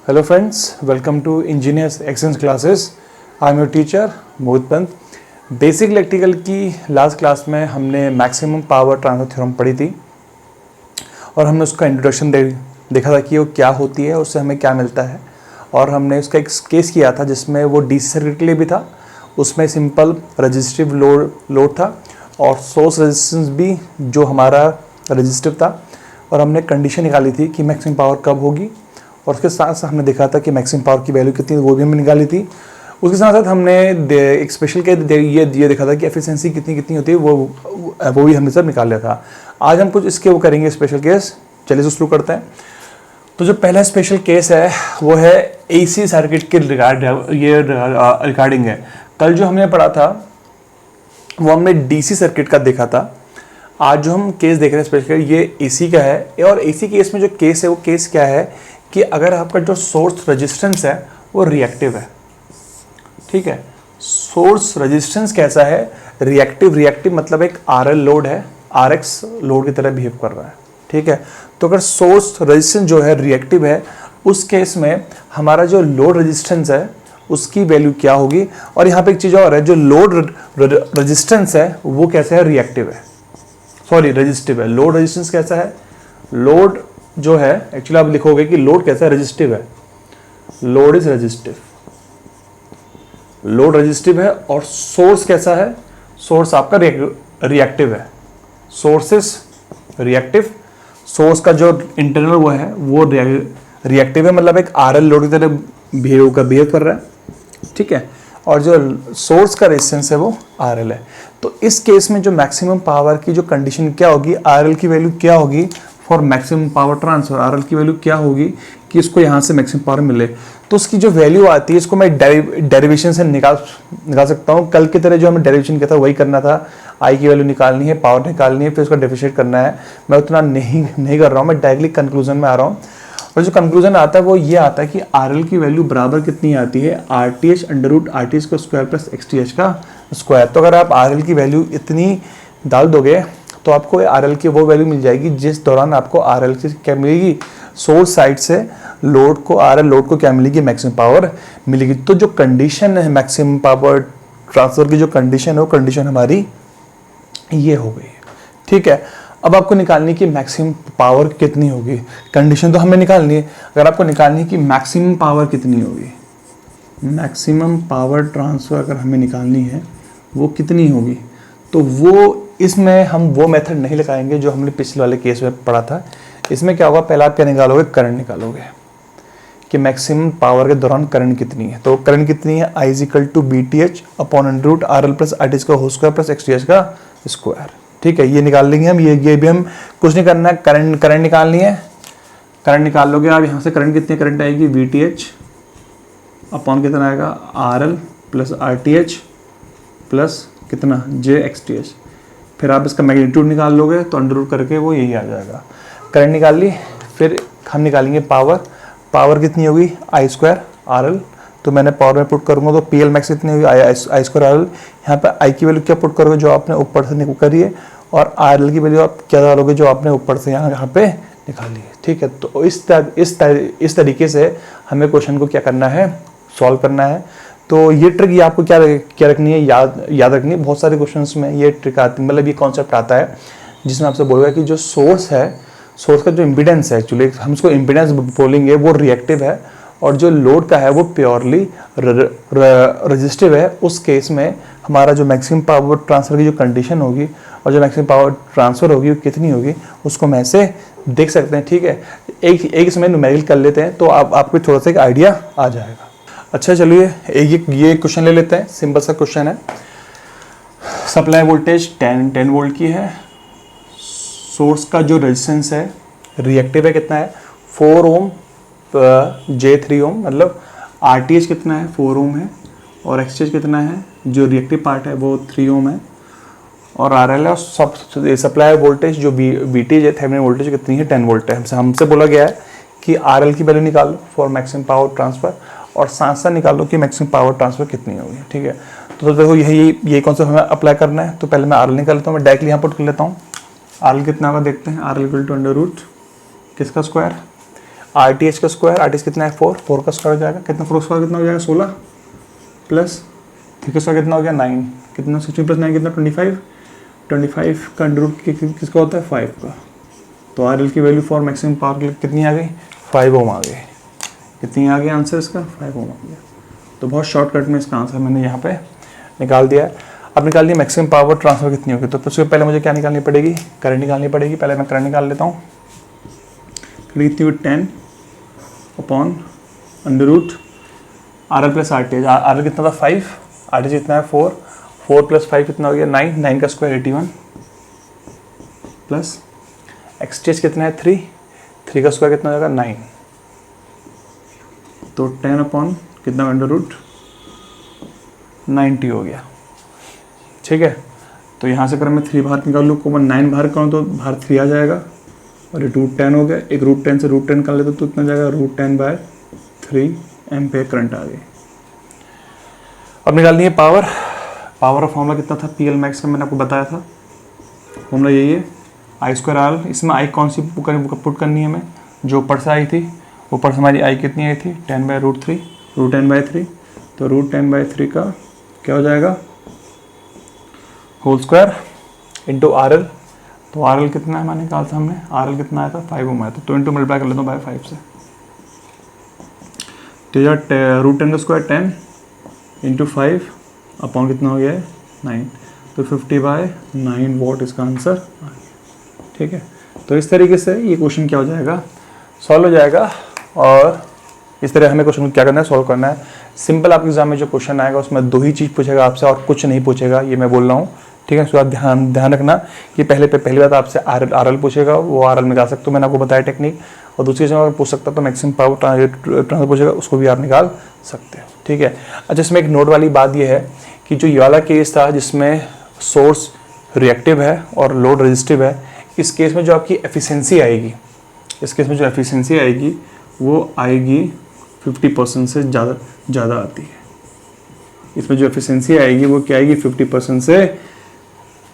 Hello friends, welcome to Engineers Excellence Classes. I am your teacher Mohit Pant. Basic electrical की last class में हमने maximum power transfer theorem पढ़ी थी और हमने उसका इंट्रोडक्शन देखा था कि वो क्या होती है, उससे हमें क्या मिलता है। और हमने उसका एक केस किया था जिसमें वो डीसी सर्किट के लिए भी था, उसमें सिंपल रजिस्टिव लोड था और सोर्स रेजिस्टेंस भी जो हमारा रजिस्टिव था, और हमने कंडीशन निकाली थी कि मैक्सिमम पावर कब होगी, और उसके साथ साथ हमने देखा था कि मैक्सिमम पावर की वैल्यू कितनी है वो भी हमने निकाली थी। उसके साथ साथ हमने एक स्पेशल के ये देखा था कि एफिशिएंसी कितनी होती है वो भी हमने सब निकाल लिया था। आज हम कुछ इसके वो करेंगे स्पेशल केस। चलिए शुरू करते हैं। तो जो पहला स्पेशल केस है वो है एसी सर्किट के रिगार्डिंग है। कल जो हमने पढ़ा था वो हमने डीसी सर्किट का देखा था। आज जो हम केस देख रहे हैं स्पेशल ये एसी का है, और एसी केस में जो केस है वो केस क्या है कि अगर आपका जो सोर्स रेजिस्टेंस है वो रिएक्टिव है। ठीक है, सोर्स रेजिस्टेंस कैसा है? रिएक्टिव मतलब एक आरएल लोड है, आरएक्स लोड की तरह बिहेव कर रहा है। ठीक है, तो अगर सोर्स रेजिस्टेंस जो है रिएक्टिव है, उस केस में हमारा जो लोड रेजिस्टेंस है उसकी वैल्यू क्या होगी। और यहाँ पे एक चीज और है, जो लोड रेजिस्टेंस है वो कैसा है? रिएक्टिव है, सॉरी रेजिस्टिव है। लोड रेजिस्टेंस कैसा है? लोड जो है एक्चुअली आप लिखोगे कि लोड कैसा है? रेजिस्टिव है। Load is resistive, load resistive है। और सोर्स कैसा है? सोर्स आपका रिएक्टिव है। Source is reactive. सोर्स का जो इंटरनल वो है वो रिएक्टिव है, मतलब एक आरएल लोड की तरह बिहेव कर रहा है। ठीक है, और जो सोर्स का रेजिस्टेंस है वो आरएल है। तो इस केस में जो मैक्सिमम पावर की जो कंडीशन क्या होगी, आरएल की वैल्यू क्या होगी for maximum power transfer, RL की वैल्यू क्या होगी कि इसको यहाँ से मैक्सिमम पावर मिले। तो उसकी जो वैल्यू आती है इसको मैं डेरिवेशन से निकाल सकता हूँ। कल की तरह जो हमने डेरिवेशन किया था वही करना था। आई की वैल्यू निकालनी है, पावर निकालनी है, फिर उसका डिफरेंशिएट करना है। मैं उतना नहीं कर रहा हूँ, मैं डायरेक्टली कंक्लूजन में आ रहा हूँ। और जो कंक्लूजन आता है वो ये आता है कि आरएल की वैल्यू बराबर कितनी आती है? RTH अंडर RTH का स्क्वायर प्लस XTH का स्क्वायर। तो अगर आप आरएल की वैल्यू इतनी डाल दोगे तो आपको आरएल की वो वैल्यू मिल जाएगी जिस दौरान आपको आरएल की क्या मिलेगी? सोर्स साइड से लोड को, आरएल लोड को क्या मिलेगी? मैक्सिमम पावर मिलेगी। तो जो कंडीशन है मैक्सिमम पावर ट्रांसफर की, जो कंडीशन है वो कंडीशन हमारी ये हो गई है। ठीक है, अब आपको निकालनी है कि मैक्सिमम पावर कितनी होगी। कंडीशन तो हमें निकालनी है। अगर आपको निकालनी है कि मैक्सिमम पावर कितनी होगी, मैक्सिमम पावर ट्रांसफर अगर हमें निकालनी है वो कितनी होगी, तो वो इसमें हम वो मेथड नहीं लगाएंगे जो हमने पिछले वाले केस में पढ़ा था। इसमें क्या होगा, पहले आप क्या निकालोगे? करंट निकालोगे कि मैक्सिमम पावर के दौरान करंट कितनी है। तो करंट कितनी है? I = BTH upon under root RL plus RTH का होल स्क्वायर प्लस XTH का स्क्वायर। ठीक है, ये निकाल लेंगे हम। ये भी हम कुछ नहीं करना है, करंट निकालनी है। करंट निकाल लोगे आप यहाँ से। करंट कितनी करंट आएगी? VTH अपॉन कितना आएगा? RL प्लस RTH प्लस कितना? JXTH। फिर आप इसका मैग्नीट्यूड निकाल लोगे तो अंडर रूट करके वो यही आ जाएगा। करंट निकाल ली, फिर हम निकालेंगे पावर। पावर कितनी होगी? I² RL। तो मैंने पावर में पुट करूंगा तो PL मैक्स कितनी होगी? I² RL। यहाँ पे I की वैल्यू क्या पुट करोगे? जो आपने ऊपर से निकाली है। और RL की वैल्यू आप क्या डालोगे? जो आपने ऊपर से यहाँ पे निकाली है। ठीक है, तो इस तरीके से हमें क्वेश्चन को क्या करना है? सॉल्व करना है। तो ये ट्रिक ये आपको क्या रखनी है? याद रखनी है। बहुत सारे क्वेश्चंस में ये ट्रिक आती है, मतलब ये कॉन्सेप्ट आता है जिसमें आपसे बोलेगा कि जो सोर्स है, सोर्स का जो इम्पीडेंस है, एक्चुअली हम इसको इम्पीडेंस बोलेंगे, वो रिएक्टिव है, और जो लोड का है वो प्योरली रेजिस्टिव है। उस केस में हमारा जो मैक्सिमम पावर ट्रांसफर की जो कंडीशन होगी और जो मैक्सिमम पावर ट्रांसफर होगी वो कितनी होगी उसको हम ऐसे देख सकते हैं। ठीक है, एक इसमें न्यूमेरिकल कर लेते हैं तो आपको थोड़ा सा एक आइडिया आ जाएगा। अच्छा चलिए ये क्वेश्चन ले लेते हैं। सिंपल सा क्वेश्चन है। सप्लाई वोल्टेज 10 वोल्ट की है। सोर्स का जो रेजिस्टेंस है रिएक्टिव है, कितना है? 4 ओम J3 ओम, मतलब RTH कितना है? 4 ओम है, और XTH कितना है? जो रिएक्टिव पार्ट है वो 3 ओम है, और RL है। और सब सप्लाई वोल्टेज जो VTH है, थेवेनिन वोल्टेज कितनी है? 10 वोल्ट है। हमसे बोला गया है कि RL की वैल्यू निकालो फॉर मैक्सिमम पावर ट्रांसफर, और साथ साथ निकालो कि मैक्सिमम पावर ट्रांसफर कितनी होगी। ठीक है, तो देखो यही कॉन्सेप्ट हमें अप्लाई करना है। तो पहले मैं RL निकाल लेता हूँ। मैं डायरेक्टली यहाँ पुट कर लेता हूँ। RL कितना होगा देखते हैं। RL = अंडर रूट किसका स्क्वायर? आर टी एच का स्क्वायर, आर टी एच कितना है 4, 4 का स्क्वायर हो जाएगा कितना, 4 का स्क्वायर कितना हो जाएगा 16 प्लस 3 का स्क्वायर कितना हो गया 9, कितना 16 प्लस 9 कितना 25, 25 का अंडर रूट किसका होता है 5 का। तो आर एल की वैल्यू फॉर मैक्सिमम पावर कितनी आ गई 5 ओम आ गई। कितनी आ गई आंसर इसका 5 ओम आ गया। तो बहुत शॉर्टकट में इसका आंसर मैंने यहाँ पे निकाल दिया है। अब निकाल लिया मैक्सिमम पावर ट्रांसफर कितनी होगी, तो उससे पहले मुझे क्या निकालनी पड़ेगी, करंट निकालनी पड़ेगी। पहले मैं करंट निकाल लेता हूँ। Current 10 upon under root R L plus R T H. R L कितना था 5, आर टी एच कितना है 4, 4 प्लस 5 कितना हो गया 9, 9 का square 81 plus x T H कितना है 3, 3 का स्क्वायर कितना हो जाएगा 9। तो 10 अपॉन कितना अंडर रूट 90 हो गया। ठीक है, तो यहाँ से अगर मैं 3 बाहर निकाल लूँ, कॉमन 9 बाहर करूँ तो बाहर 3 आ जाएगा और ये रूट 10 हो गया। एक रूट 10 से रूट 10 निकाल लेते तो इतना जाएगा रूट 10/3 एम्पेयर करंट आ गई। अब निकालनी है पावर। पावर का फॉर्मूला कितना था पी एल मैक्स का, मैंने आपको बताया था। फॉर्मूला यही है आई स्क्वायर आर। इसमें आई कौन सी पुट करनी है हमें, जो ऊपर से आई थी, ऊपर से हमारी आई कितनी आई थी 10/√3, रूट 10/3। तो रूट 10/3 का क्या हो जाएगा whole square into R L. तो आर एल कितना है मैंने निकाला था हमने, आर एल कितना आया था 5 ओम आया था। तो इंटू मल्टीप्लाई कर लेता हूँ बाय 5 से। तो रूट 10 का स्क्वायर 10 इंटू 5 अपॉन कितना हो गया है 9। तो 50/9 वॉट इसका आंसर आ गया। ठीक है, तो इस तरीके से ये क्वेश्चन क्या हो जाएगा सॉल्व हो जाएगा। और इस तरह हमें क्वेश्चन क्या करना है सॉल्व करना है। सिंपल आपके एग्जाम में जो क्वेश्चन आएगा उसमें 2 ही चीज़ पूछेगा आपसे और कुछ नहीं पूछेगा, ये मैं बोल रहा हूँ। ठीक है, इसको आप ध्यान रखना कि पहली बात आपसे आर एल पूछेगा, वो आर एल निकाल सकते हो, मैंने आपको बताया टेक्निक। और दूसरी चीज़ अगर पूछ सकता तो मैक्सिमम पावर ट्रांसफर पूछेगा, उसको भी आप निकाल सकते हो। ठीक है, अच्छा इसमें एक नोट वाली बात ये है कि जो ये वाला केस था जिसमें सोर्स रिएक्टिव है और लोड रेजिस्टिव है, इस केस में जो आपकी एफिशिएंसी आएगी, इस केस में जो एफिशिएंसी आएगी वो आएगी 50% से ज़्यादा आती है। इसमें जो एफिशिएंसी आएगी वो क्या आएगी 50% से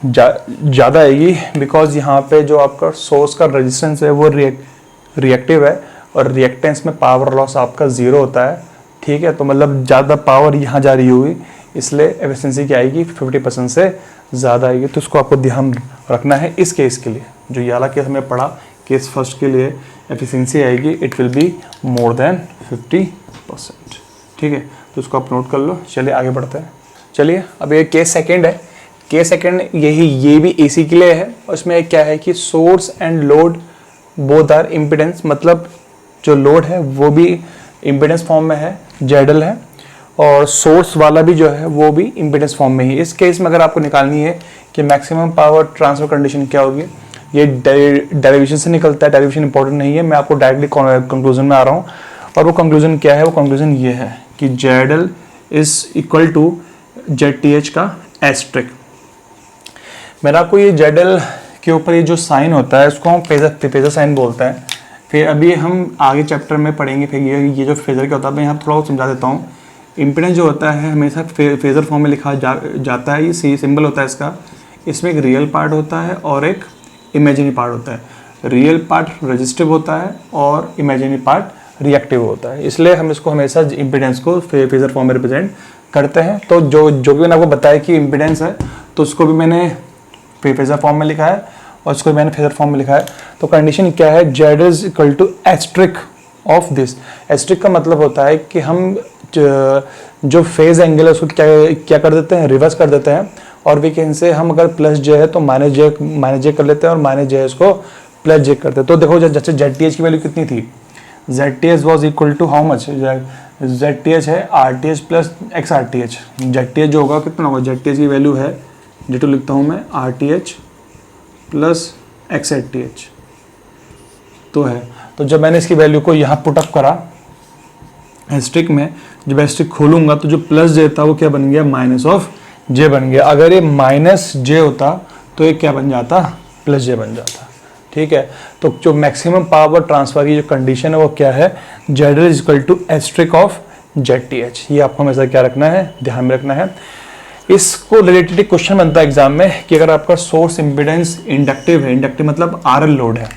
ज़्यादा आएगी, बिकॉज यहाँ पे जो आपका सोर्स का रेजिस्टेंस है वो रिएक्टिव है और रिएक्टेंस में पावर लॉस आपका 0 होता है। ठीक है, तो मतलब ज़्यादा पावर यहाँ जा रही होगी, इसलिए एफिशिएंसी क्या आएगी 50% से ज़्यादा आएगी। तो इसको आपको ध्यान रखना है इस केस के लिए। जो ये वाला केस हमें पढ़ा, केस फर्स्ट के लिए एफिशिएंसी आएगी it will be more than 50%। ठीक है, तो इसको आप नोट कर लो। चलिए आगे बढ़ते हैं। चलिए अब ये केस सेकंड है। केस सेकंड ये भी एसी के लिए है और इसमें क्या है कि source and load both are impedance, मतलब जो लोड है वो भी इम्पिडेंस फॉर्म में है, जेडल है, और सोर्स वाला भी जो है वो भी इम्पिडेंस फॉर्म में ही। इस केस में अगर आपको निकालनी है कि मैक्सिमम पावर ट्रांसफर कंडीशन क्या होगी, ये डेरिवेशन से निकलता है। डेरिवेशन इंपॉर्टेंट नहीं है, मैं आपको डायरेक्टली कंक्लूजन में आ रहा हूँ। और वो कंक्लूजन क्या है, वो कंक्लूजन ये है कि जेडल इज इक्वल टू ZTH का एस्ट्रिक। मेरा आपको ये जेडल के ऊपर ये जो साइन होता है इसको हम फेजर साइन बोलते हैं। फिर अभी हम आगे चैप्टर में पढ़ेंगे फिर ये जो फेजर क्या होता है मैं यहाँ थोड़ा समझा देता हूँ। इम्पिडेंस जो होता है हमेशा फेजर फॉर्म में लिखा जाता है। ये सिंबल होता है इसका, इसमें एक रियल पार्ट होता है और एक इमेजिनरी पार्ट होता है। रियल पार्ट रेजिस्टिव होता है और इमेजिनरी पार्ट रिएक्टिव होता है, इसलिए हम इसको हमेशा इम्पिडेंस को फेजर फॉर्म में रिप्रेजेंट करते हैं। तो जो भी मैंने आपको बताया कि इम्पिडेंस है तो उसको भी मैंने फेजर फॉर्म में लिखा है और इसको भी मैंने फेजर फॉर्म में लिखा है। तो कंडीशन क्या है, Z is equal to asterisk of this. Asterisk का मतलब होता है कि हम जो फेज एंगल है उसको क्या कर देते हैं, रिवर्स कर देते हैं। और वीकेंड से हम अगर प्लस जे है तो माइनस जे कर लेते हैं और माइनस जे इसको प्लस जे करते हैं। तो देखो जैसे ZTH की वैल्यू कितनी थी, ZTH was equal to how much, ZTH है RTH प्लस XRTH। ZTH जो होगा कितना होगा, ZTH की वैल्यू है D2 लिखता हूँ मैं RTH प्लस XRTH तो है। तो जब मैंने इसकी वैल्यू को यहाँ पुटअप करा एस्ट्रिक में, जब एस्ट्रिक खोलूंगा तो जो प्लस जे था वो क्या बन गया, माइनस ऑफ जे बन गया। अगर ये माइनस जे होता तो ये क्या बन जाता, प्लस जे बन जाता। ठीक है, तो जो मैक्सिमम पावर ट्रांसफर की जो कंडीशन है वो क्या है, Z is equal to asterisk of ZTH। ये आपको हमेशा क्या रखना है, ध्यान में रखना है। इसको रिलेटेड क्वेश्चन बनता है एग्जाम में कि अगर आपका सोर्स इम्पिडेंस इंडक्टिव है, इंडक्टिव मतलब RL लोड है,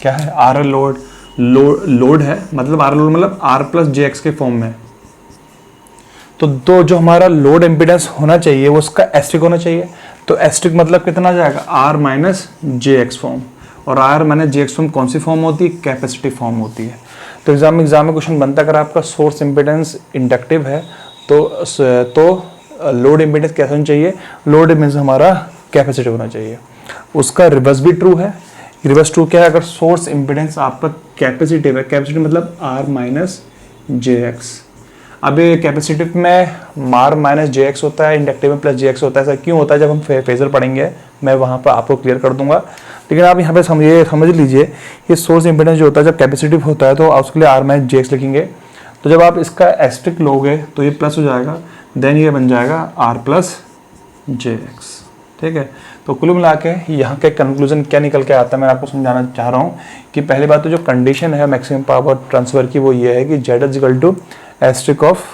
क्या है RL लोड, लोड है, मतलब आर लोड मतलब आर प्लस जे एक्स के फॉर्म में। तो जो हमारा लोड इम्पिडेंस होना चाहिए वो उसका एस्ट्रिक होना चाहिए। तो एस्ट्रिक मतलब कितना आ जाएगा, R minus J X form. और R minus J X form कौन सी फॉर्म होती है, कैपेसिटिव फॉर्म होती है। तो एग्जाम में क्वेश्चन बनता है, अगर आपका सोर्स इम्पिडेंस इंडक्टिव है तो लोड इम्पिडेंस कैसा होना चाहिए, लोड इम्पिडेंस हमारा कैपेसिटिव होना चाहिए। उसका रिवर्स भी ट्रू है। रिवर्स ट्रू क्या है, अगर सोर्स इम्पिडेंस आपका कैपेसिटिव है, कैपेसिटिव मतलब आर माइनस जे एक्स। अब ये कैपेसिटिव में आर माइनस जे एक्स होता है, इंडक्टिव में प्लस जे एक्स होता है। ऐसा क्यों होता है, जब हम फेजर पढ़ेंगे मैं वहाँ पर आपको क्लियर कर दूंगा। लेकिन आप यहाँ पे समझ लीजिए, ये सोर्स इम्पिडेंस जो होता है जब कैपेसिटिव होता है तो उसके लिए आर माइनस जे एक्स लिखेंगे। तो जब आप इसका एस्ट्रिक लोगे तो ये प्लस हो जाएगा, देन ये बन जाएगा आर प्लस जे एक्स। ठीक है, तो कुल मिला के यहाँ के कंक्लूजन क्या निकल के आता है, मैं आपको समझाना चाह रहा हूँ कि पहली बात तो जो कंडीशन है मैक्सिमम पावर ट्रांसफर की वो ये है कि Z is equal to asterisk of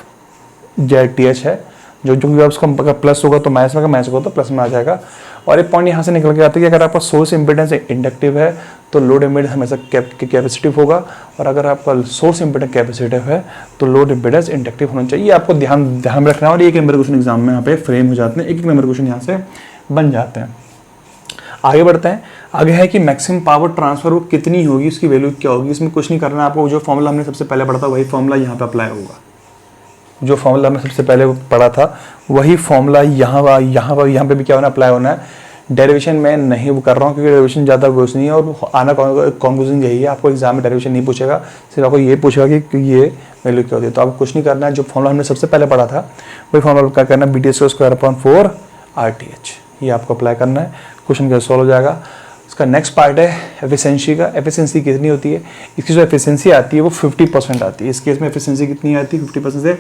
Z T H है। जो जब उसका प्लस होगा तो माइनस में, माइनस होगा तो प्लस में आ जाएगा। और एक पॉइंट यहाँ से निकल के आता है कि अगर आपका सोर्स इम्पिडेंस इंडक्टिव है तो लोड इम्पिडेंस हमेशा कैपेसिटिव होगा, और अगर आपका सोर्स इम्पिडेंस कैपेसिटिव है तो लोड इम्पिडेंस इंडक्टिव होना चाहिए। आपको ध्यान में रखना है। और एक नंबर क्वेश्चन एग्जाम में यहाँ पे फ्रेम हो जाते हैं, एक नंबर क्वेश्चन यहाँ से बन जाते हैं। आगे बढ़ते हैं। आगे है कि मैक्सिमम पावर ट्रांसफर वो कितनी होगी, उसकी वैल्यू क्या होगी। इसमें कुछ नहीं करना है आपको, जो फॉर्मूला हमने सबसे पहले पढ़ा था वही फॉर्मूला यहाँ पे अप्लाई होगा। जो फॉर्मूला हमने सबसे पहले पढ़ा था वही फॉर्मूला यहाँ पे भी क्या होना, अप्लाई होना है। डेरिवेशन मैं नहीं कर रहा हूँ क्योंकि डेरिवेशन ज़्यादा वो नहीं है, और आना कंक्लूजन यही है, आपको एग्जाम में डेरिवेशन नहीं पूछेगा, सिर्फ आपको ये पूछेगा कि ये वैल्यू क्या होती है। तो आपको कुछ नहीं करना है, जो फॉर्मूला हमने सबसे पहले पढ़ा था वही फॉर्मूला क्या करना है, B T S square upon 4 R T H, ये आपको अप्लाई करना है। क्वेश्चन कैसे सॉल्व हो जाएगा। इसका नेक्स्ट पार्ट है एफिशिएंसी का। एफिशिएंसी कितनी होती है, इसकी जो एफिशिएंसी आती है वो 50% आती है। इस केस में एफिशिएंसी कितनी आती है, 50% से।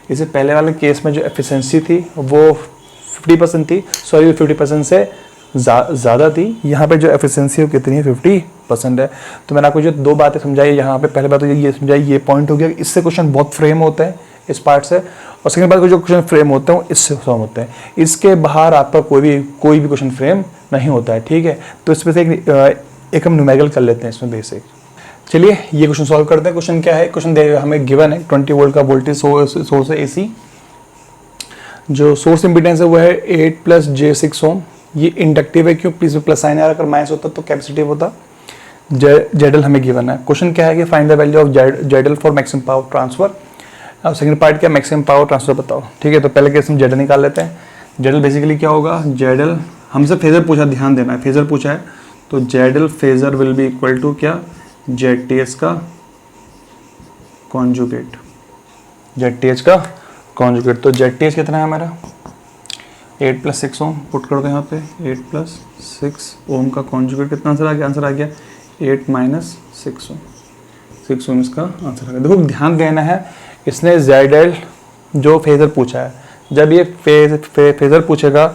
इससे पहले वाले केस में जो एफिशिएंसी थी वो 50% थी, सॉरी 50% से ज़्यादा थी। यहाँ पे जो एफिशिएंसी है कितनी है, 50% है। तो मैंने आपको जो दो बातें समझाई यहाँ पे, पहले बात तो ये समझाई, ये पॉइंट हो गया, इससे क्वेश्चन बहुत फ्रेम होते हैं इस पार्ट से। और सेकंड बात को जो क्वेश्चन फ्रेम होते हैं वो इससे सॉल्व होते हैं, इसके बाहर आपका कोई भी क्वेश्चन फ्रेम नहीं होता है। ठीक है, तो इसमें से एक हम न्यूमेरिकल कर लेते हैं इसमें बेसिक। चलिए ये क्वेश्चन सॉल्व करते हैं। क्वेश्चन क्या है, क्वेश्चन हमें गिवन है 20 वोल्ट का वोल्टेज सोर्स है एसी। जो सोर्स इम्पिडेंस है वो है 8 प्लस J6 ओम। ये इंडक्टिव है, क्यों, प्लीज प्लस साइन है, अगर माइनस होता तो कैपेसिटिव होता। जेडल हमें गिवन है। क्वेश्चन क्या है कि find the value of ZL for maximum power transfer. अब सेकंड पार्ट क्या, मैक्सिमम पावर ट्रांसफर बताओ। ठीक है, तो पहले केस हम जेडल निकाल लेते हैं। जेडल बेसिकली क्या होगा, जेडल हमसे फेजर पूछा, ध्यान देना है, फेजर पूछा है तो ZL phasor will be equal to क्या, जेड टी एच का कॉन्जुगेट। जेड टी एच का कॉन्जुगेट, तो जेड टी एच कितना है हमारा 8 प्लस 6 ओम। पुट कर दो यहाँ पे 8 प्लस 6 ओम का कॉन्जुगेट कितना आंसर आ गया, आंसर आ गया 8 माइनस 6 ओम। 6 ओम इसका आंसर आ गया। देखो ध्यान देना है, इसने जेडल जो फेजर पूछा है, जब ये फेजर पूछेगा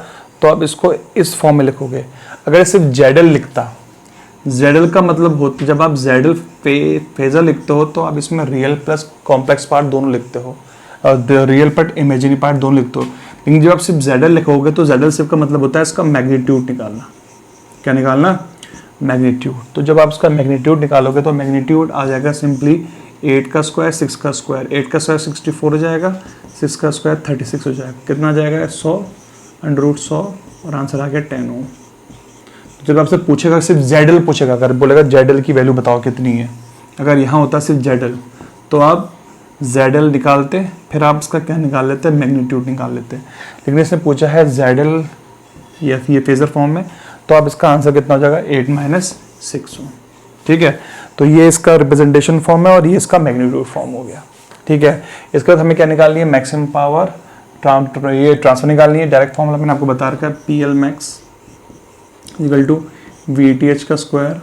तो आप इसको इस फॉर्म में लिखोगे। अगर सिर्फ जेडल लिखता, जेडल का मतलब होता, जब आप जेडल फेजर लिखते हो तो आप इसमें रियल प्लस कॉम्प्लेक्स पार्ट दोनों लिखते हो, और रियल पार्ट इमेजिनरी पार्ट दोनों लिखते हो। लेकिन जब आप सिर्फ जेडल लिखोगे तो जेडल सिर्फ का मतलब होता है इसका मैग्नीट्यूड निकालना। क्या निकालना, मैग्नीट्यूड। तो जब आप इसका मैग्नीट्यूड निकालोगे तो मैग्नीट्यूड आ जाएगा सिंपली 8 का स्क्वायर 6 का स्क्वायर। 8 का स्क्वायर 64 हो जाएगा, 6 का स्क्वायर 36 हो जाएगा। कितना आ जाएगा 100 √100, और आंसर आ गया 10 ओम। जब आपसे पूछेगा, सिर्फ जेडल पूछेगा, अगर बोलेगा जेडल की वैल्यू बताओ कितनी है, अगर यहाँ होता सिर्फ जेडल तो आप जेडल निकालते, फिर आप इसका क्या निकाल लेते हैं, मैग्नीट्यूड निकाल लेते हैं। लेकिन इसने पूछा है जेडल ये फेजर फॉर्म में, तो आप इसका आंसर कितना हो जाएगा 8 माइनस 6 ओम। ठीक है, तो ये इसका रिप्रेजेंटेशन फॉर्म है और ये इसका मैग्नीट्यूड फॉर्म हो गया। ठीक है, इसके बाद हमें क्या निकालनी है, मैक्सिमम पावर ये ट्रांसफर निकालनी है। डायरेक्ट फॉर्मूला मैंने आपको बता रखा है, PL max equal to VTH का स्क्वायर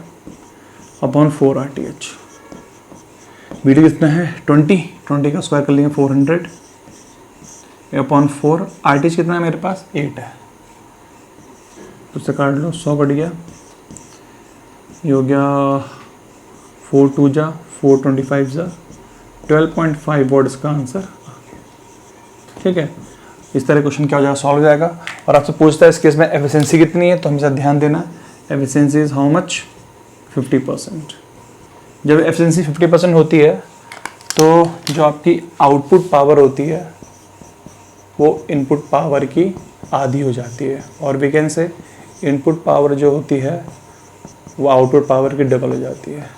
अपॉन 4 RTH। VT कितना है 20 का स्क्वायर कर लेंगे 400 अपॉन 4। RTH कितना है मेरे पास 8 है, तो उससे काट लो, 100 कट गया, ये हो गया 4 2 जा 4 25 जा 12.5 वोल्ट इसका आंसर। ठीक है, इस तरह क्वेश्चन क्या हो जाएगा, सॉल्व हो जाएगा। और आपसे पूछता है इस केस में एफिशिएंसी कितनी है, तो हमेशा ध्यान देना एफिशिएंसी इज हाउ मच 50%। जब एफिशिएंसी 50% होती है तो जो आपकी आउटपुट पावर होती है वो इनपुट पावर की आधी हो जाती है, और वी कैन से इनपुट पावर जो होती है वो आउटपुट पावर की डबल हो जाती है।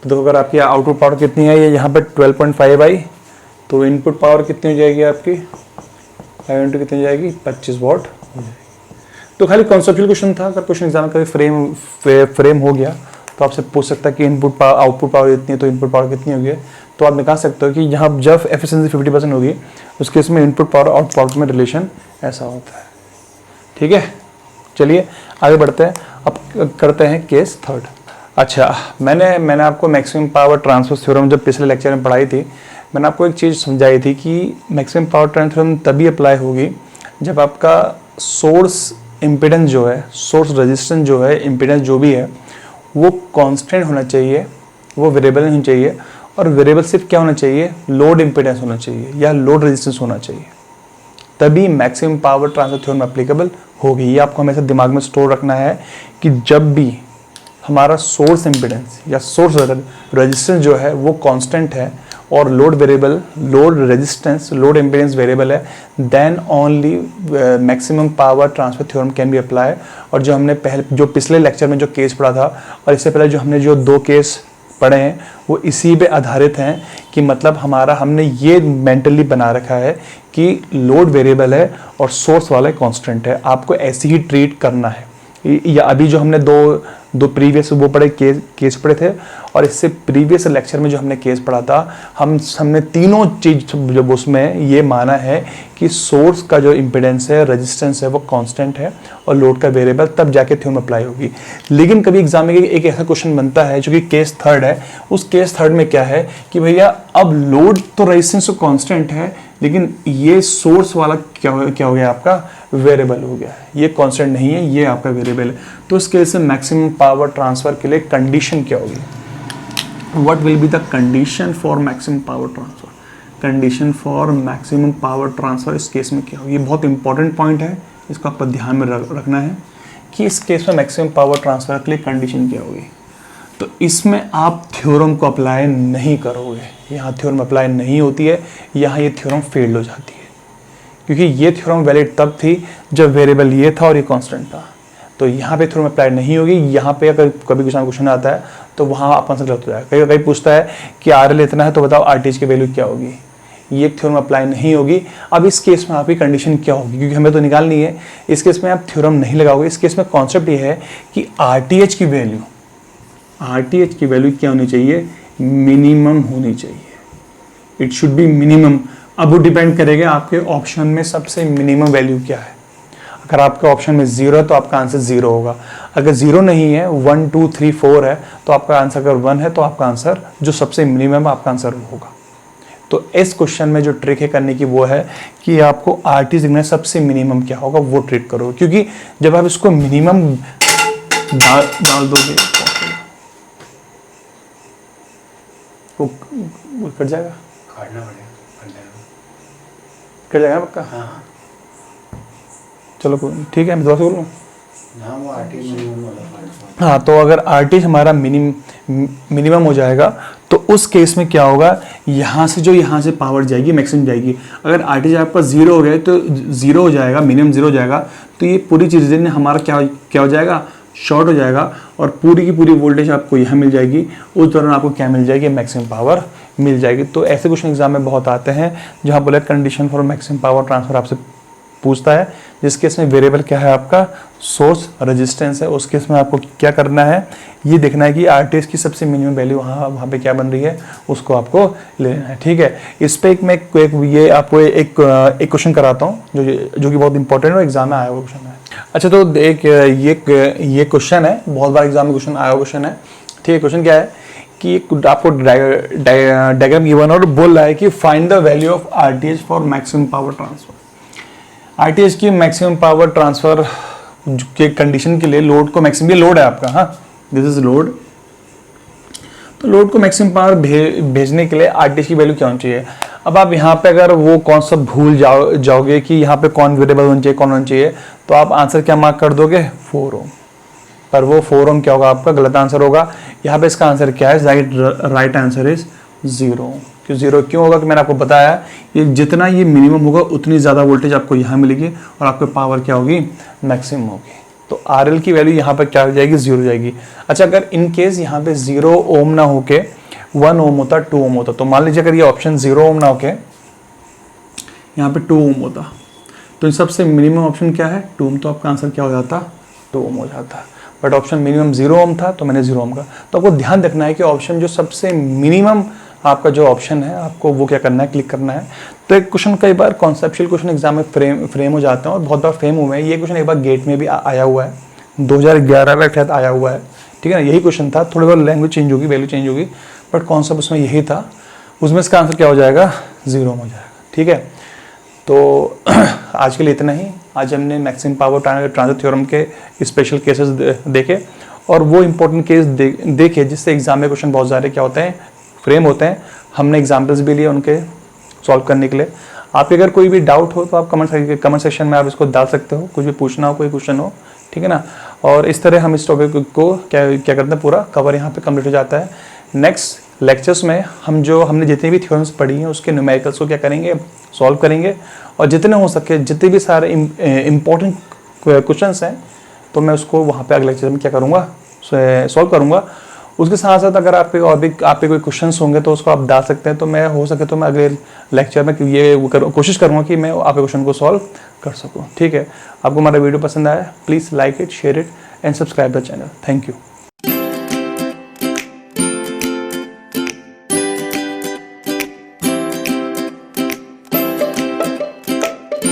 तो देखो अगर आपकी आउटपुट पावर कितनी है, ये यहाँ पे 12.5 आई, तो इनपुट पावर कितनी हो जाएगी आपकी 5 इंटू कितनी हो जाएगी 25 वॉट हो जाएगी। तो खाली कॉन्सेप्चुअल क्वेश्चन था, अगर क्वेश्चन एग्जाम कभी फ्रेम हो गया तो आपसे पूछ सकता है कि इनपुट पावर आउटपुट पावर इतनी है तो इनपुट पावर कितनी होगी, तो आप निकाल सकते हो कि यहाँ जब एफिशिएंसी 50% होगी उस केस में इनपुट पावर आउटपुट पावर में रिलेशन ऐसा होता है। ठीक है, चलिए आगे बढ़ते हैं। अब करते हैं केस थर्ड। अच्छा, मैंने आपको मैक्सिमम पावर ट्रांसफर थ्योरम जब पिछले लेक्चर में पढ़ाई थी, मैंने आपको एक चीज़ समझाई थी कि मैक्सिमम पावर ट्रांसफर थ्योरम तभी अप्लाई होगी जब आपका सोर्स इम्पिडेंस जो है, सोर्स रेजिस्टेंस जो है, इम्पिडेंस जो भी है वो कांस्टेंट होना चाहिए, वो वेरिएबल नहीं चाहिए। और वेरिएबल सिर्फ क्या होना चाहिए, लोड इम्पिडेंस होना चाहिए या लोड रेजिस्टेंस होना चाहिए, तभी maximum power transfer theorem applicable होगी। ये आपको हमेशा दिमाग में स्टोर रखना है कि जब भी हमारा सोर्स इम्पिडेंस या सोर्स रेजिस्टेंस जो है वो कांस्टेंट है और load variable, load resistance, load impedance variable है, then only maximum power transfer theorem can be apply. और जो हमने जो पिछले लेक्चर में जो केस पढ़ा था और इससे पहले जो हमने जो 2 केस पढ़े हैं वो इसी पे आधारित हैं कि मतलब हमने ये मेंटली बना रखा है कि लोड वेरिएबल है और सोर्स वाला कांस्टेंट है, आपको ऐसे ही ट्रीट करना है। या अभी जो हमने दो प्रीवियस वो पढ़े केस पढ़े थे, और इससे प्रीवियस लेक्चर में जो हमने केस पढ़ा था हमने तीनों चीज जब उसमें ये माना है कि सोर्स का जो इम्पिडेंस है, रेजिस्टेंस है वो कांस्टेंट है और लोड का वेरिएबल, तब जाके थ्योरम अप्लाई होगी। लेकिन कभी एग्जाम में एक ऐसा क्वेश्चन बनता है जो कि केस थर्ड है, उस केस थर्ड में क्या है कि भैया अब लोड तो रेजिस्टेंस तो कांस्टेंट है लेकिन ये सोर्स वाला क्या हो गया आपका वेरिएबल हो गया है, ये कांस्टेंट नहीं है, ये आपका वेरिएबल है। तो इस केस में मैक्सिमम पावर ट्रांसफर के लिए कंडीशन क्या होगी, what will be the condition for maximum power transfer, condition for maximum power transfer इस केस में क्या होगी। ये बहुत इंपॉर्टेंट पॉइंट है, इसको आपको ध्यान में रखना है कि इस केस में मैक्सिमम पावर ट्रांसफर के लिए कंडीशन क्या होगी। तो इसमें आप थ्योरम को अप्लाई नहीं करोगे, यहाँ थ्योरम अप्लाई नहीं होती है, यहाँ ये थ्योरम फेल हो जाती है, क्योंकि ये थ्योरम वैलिड तब थी जब वेरिएबल ये था और ये कांस्टेंट था। तो यहाँ पे थ्योरम अप्लाई नहीं होगी। यहाँ पे अगर कभी क्वेश्चन आता है तो वहाँ आप आंसर गलत हो जाएगा। कहीं पूछता है कि RL इतना है तो बताओ RTH की वैल्यू क्या होगी, ये थ्योरम अप्लाई नहीं होगी। अब इस केस में आपकी कंडीशन क्या होगी, क्योंकि हमें तो निकालनी है, इस केस में आप थ्योरम नहीं लगाओगे। इस केस में कॉन्सेप्ट ये है कि RTH की वैल्यू क्या होनी चाहिए, मिनिमम होनी चाहिए, इट शुड बी मिनिमम। अब वो डिपेंड करेगा आपके ऑप्शन में सबसे मिनिमम वैल्यू क्या है। अगर आपके ऑप्शन में 0 है तो आपका आंसर 0 होगा, अगर 0 नहीं है 1 2 3 4 है तो आपका आंसर, अगर 1 है तो आपका आंसर जो सबसे मिनिमम आपका आंसर होगा। तो इस क्वेश्चन में जो ट्रिक है करने की वो है कि आपको RT सिग्नल सबसे मिनिमम क्या होगा वो ट्रिक करो, क्योंकि जब आप इसको मिनिमम डाल दोगे वो कट जाएगा, कट जाएगा पक्का। हाँ चलो ठीक है, मैं दोबारा बोलूँ। वो हाँ, तो अगर RT हमारा मिनिमम हो जाएगा तो उस केस में क्या होगा, यहाँ से पावर जाएगी, मैक्सिमम जाएगी। अगर RT आपका 0 हो गया तो 0 हो जाएगा, मिनिमम 0 हो जाएगा, तो ये पूरी चीज़ें हमारा क्या हो जाएगा, शॉर्ट हो जाएगा, और पूरी की पूरी वोल्टेज आपको यहाँ मिल जाएगी। उस दौरान आपको क्या मिल जाएगी, मैक्सिमम पावर मिल जाएगी। तो ऐसे क्वेश्चन एग्जाम में बहुत आते हैं जहाँ बोले condition for maximum power transfer आपसे पूछता है, जिस केस में वेरिएबल क्या है आपका सोर्स रेजिस्टेंस है। उस केस में आपको क्या करना है, ये देखना है कि RTH की सबसे मिनिमम वैल्यू वहाँ पे क्या बन रही है, उसको आपको ले लेना है। ठीक है, इस पे मैं ये आपको एक क्वेश्चन कराता हूँ जो कि बहुत इंपॉर्टेंट है, एग्जाम में आया हुआ क्वेश्चन है। अच्छा, तो एक ये क्वेश्चन है, बहुत बार एग्जाम में क्वेश्चन आया हुआ क्वेश्चन है। ठीक है, क्वेश्चन क्या है कि आपको डायग्राम गिवन और बोल रहा है कि find the value of RTH for maximum power transfer. RTH की मैक्सिमम पावर ट्रांसफर के कंडीशन के लिए लोड को मैक्सिमम, ये लोड है आपका, हाँ दिस इज लोड। तो लोड को मैक्सिमम पावर भेजने के लिए RTH की वैल्यू क्या होनी चाहिए। अब आप यहाँ पे अगर वो कॉन्सेप्ट भूल जाओगे कि यहाँ पे कौन वेरिएबल होना चाहिए, कौन होना चाहिए, तो आप आंसर क्या मार्क कर दोगे, 4 ओम। पर वो 4 ओम क्या होगा आपका गलत आंसर होगा। यहाँ पे इसका आंसर क्या है, राइट आंसर इज 0। क्यों 0 क्यों होगा कि मैंने आपको बताया, ये जितना ये मिनिमम होगा उतनी ज़्यादा वोल्टेज आपको यहाँ मिलेगी और आपकी पावर क्या होगी, मैक्सिमम होगी। तो RL की वैल्यू यहाँ पर क्या हो जाएगी, 0 हो जाएगी। अच्छा, अगर इन केस यहाँ पे 0 ओम ना होके 1 ओम होता, 2 ओम होता, तो मान लीजिए अगर ये ऑप्शन 0 ओम ना होके यहाँ पे 2 ओम होता, तो इन सबसे मिनिमम ऑप्शन क्या है, 2 ओम, तो आपका आंसर क्या हो जाता, 2 ओम हो जाता। बट ऑप्शन मिनिमम 0 ओम था तो मैंने 0 ओम का। तो आपको ध्यान रखना है कि ऑप्शन जो सबसे मिनिमम आपका जो ऑप्शन है आपको वो क्या करना है, क्लिक करना है। तो एक क्वेश्चन कई बार कॉन्सेप्चुअल क्वेश्चन एग्जाम में फ्रेम हो जाते हैं और बहुत बार फ्रेम हुए हैं। ये क्वेश्चन एक बार गेट में भी आया हुआ है, 2011 में शायद आया हुआ है, ठीक है ना। यही क्वेश्चन था, थोड़ी बहुत लैंग्वेज चेंज होगी, वैल्यू चेंज होगी, बट कॉन्सेप्ट उसमें यही था। उसमें इसका आंसर क्या हो जाएगा, 0 हो जाएगा, ठीक है। तो आज के लिए इतना ही। आज हमने मैक्सिमम पावर ट्रांसफर थ्योरम के स्पेशल केसेस देखे और वो इंपॉर्टेंट केस देखे जिससे एग्जाम में क्वेश्चन बहुत सारे क्या होते हैं, फ्रेम होते हैं। हमने एग्जाम्पल्स भी लिए उनके सॉल्व करने के लिए। आपके अगर कोई भी डाउट हो तो आप कमेंट सेक्शन में आप इसको डाल सकते हो, कुछ भी पूछना हो, कोई क्वेश्चन हो, ठीक है ना। और इस तरह हम इस टॉपिक को क्या करते हैं, पूरा कवर यहाँ पे कंप्लीट हो जाता है। नेक्स्ट लेक्चर्स में हमने जितनी भी थ्योरम्स पढ़ी हैं उसके न्यूमेरिकल्स को क्या करेंगे, सॉल्व करेंगे। और जितने हो सके, जितने भी सारे इंपॉर्टेंट क्वेश्चंस हैं तो मैं उसको वहाँ पे अगले लेक्चर में क्या करूँगा, सॉल्व करूँगा। उसके साथ साथ अगर आपके कोई क्वेश्चंस होंगे तो उसको आप डाल सकते हैं। तो मैं हो सके तो मैं अगले लेक्चर में ये कोशिश करूँगा कि मैं आपके क्वेश्चन को सॉल्व कर सकूँ, ठीक है। आपको हमारा वीडियो पसंद आया, please like it, share it and subscribe the channel. Thank you.